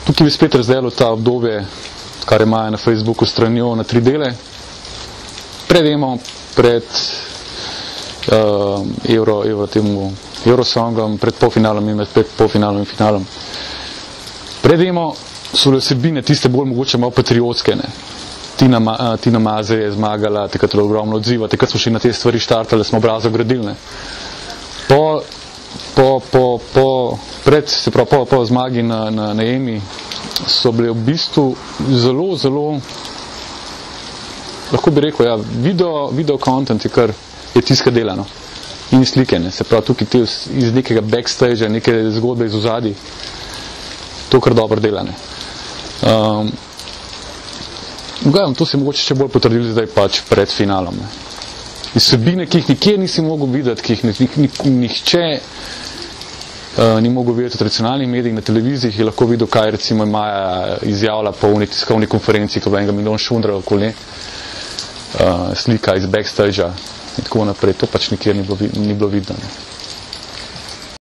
Tukaj bi spet razdelil ta obdobje, kar imajo na Facebooku stranjo na 3 dele. Pred Eurosongom, pred polfinalom in pred polfinalom in finalom. Predemo so vsebine tiste bolj mogoče malo patriotske. Tina Maze je zmagala, takrat je ogromno odziva, takrat smo še na te stvari štartali, smo obrazo gradili. Po zmagi na EMI so bile v bistvu zelo, lahko bi rekel, ja, video content je kar je tiska delano in slike, se pravi tukaj iz nekega backstage, neke zgodbe iz ozadij, to kar dobro delane. To se mogoče še bolj potrdili zdaj pač pred finalom. Vsebine, ki jih nikjer nisi mogel videti, ki jih nihče ni mogel videti v tradicionalnih medijih, na televiziji je lahko videl, kaj recimo Maja izjavila po tiskovni konferenci, ko je enega milijon šundra okoli, slika iz backstage-a in tako naprej. To pač nikjer ni bilo vidno.